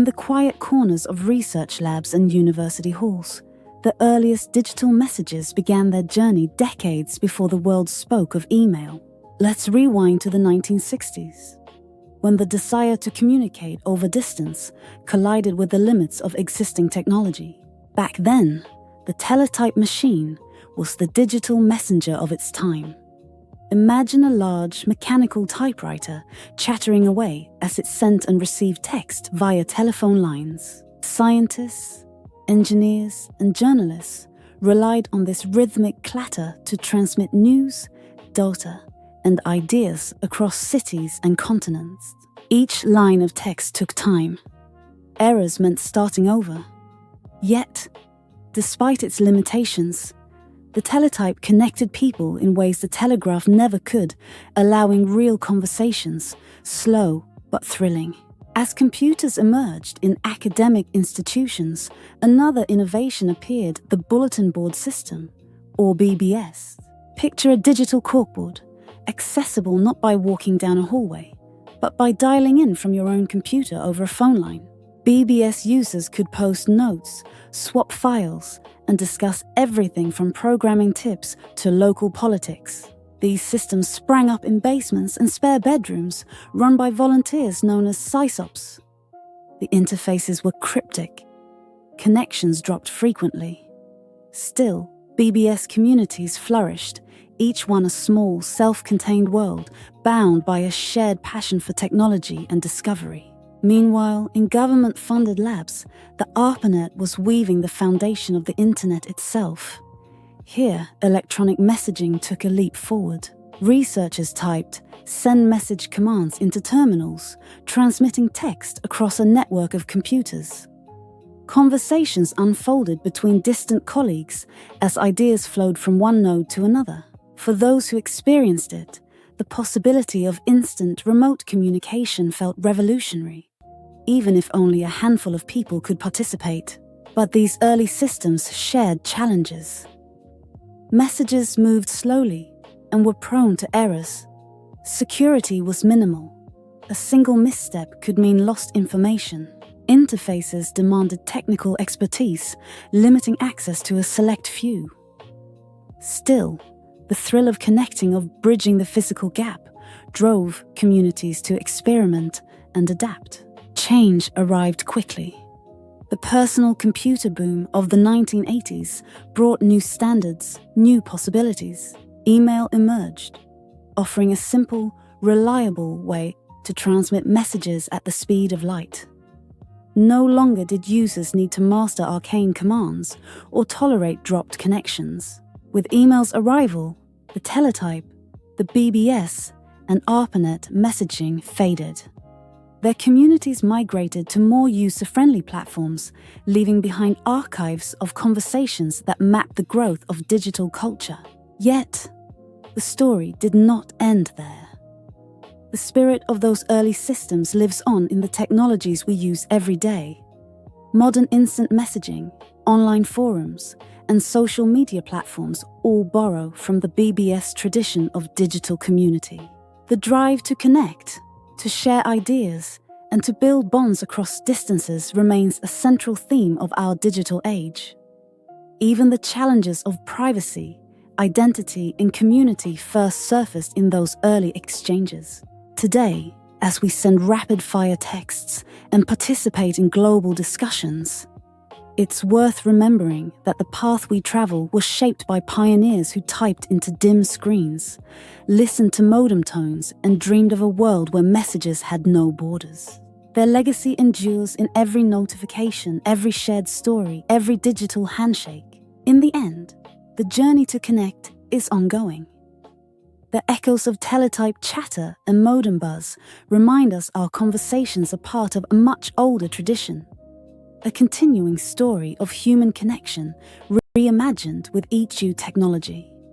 the quiet corners of research labs and university halls, the earliest digital messages began their journey decades before the world spoke of email. Let's rewind to the 1960s, when the desire to communicate over distance collided with the limits of existing technology. Back then, the teletype machine was the digital messenger of its time. Imagine a large, mechanical typewriter chattering away as it sent and received text via telephone lines. Scientists, engineers, and journalists relied on this rhythmic clatter to transmit news, data, and ideas across cities and continents. Each line of text took time. Errors meant starting over. Yet, despite its limitations, the teletype connected people in ways the telegraph never could, allowing real conversations, slow but thrilling. As computers emerged in academic institutions, another innovation appeared: the bulletin board system, or BBS. Picture a digital corkboard, accessible not by walking down a hallway, but by dialing in from your own computer over a phone line. BBS users could post notes, swap files, and discuss everything from programming tips to local politics. These systems sprang up in basements and spare bedrooms, run by volunteers known as sysops. The interfaces were cryptic. Connections dropped frequently. Still, BBS communities flourished, each one a small, self-contained world, bound by a shared passion for technology and discovery. Meanwhile, in government-funded labs, the ARPANET was weaving the foundation of the internet itself. Here, electronic messaging took a leap forward. Researchers typed send message commands into terminals, transmitting text across a network of computers. Conversations unfolded between distant colleagues as ideas flowed from one node to another. For those who experienced it, the possibility of instant remote communication felt revolutionary, even if only a handful of people could participate. But these early systems shared challenges. Messages moved slowly and were prone to errors. Security was minimal. A single misstep could mean lost information. Interfaces demanded technical expertise, limiting access to a select few. Still, the thrill of connecting, of bridging the physical gap, drove communities to experiment and adapt. Change arrived quickly. The personal computer boom of the 1980s brought new standards, new possibilities. Email emerged, offering a simple, reliable way to transmit messages at the speed of light. No longer did users need to master arcane commands or tolerate dropped connections. With email's arrival, the teletype, the BBS, and ARPANET messaging faded. Their communities migrated to more user-friendly platforms, leaving behind archives of conversations that mapped the growth of digital culture. Yet, the story did not end there. The spirit of those early systems lives on in the technologies we use every day. Modern instant messaging, online forums, and social media platforms all borrow from the BBS tradition of digital community. The drive to connect, to share ideas, and to build bonds across distances remains a central theme of our digital age. Even the challenges of privacy, identity, and community first surfaced in those early exchanges. Today, as we send rapid-fire texts and participate in global discussions, it's worth remembering that the path we travel was shaped by pioneers who typed into dim screens, listened to modem tones, and dreamed of a world where messages had no borders. Their legacy endures in every notification, every shared story, every digital handshake. In the end, the journey to connect is ongoing. The echoes of teletype chatter and modem buzz remind us our conversations are part of a much older tradition. A continuing story of human connection reimagined with each new technology.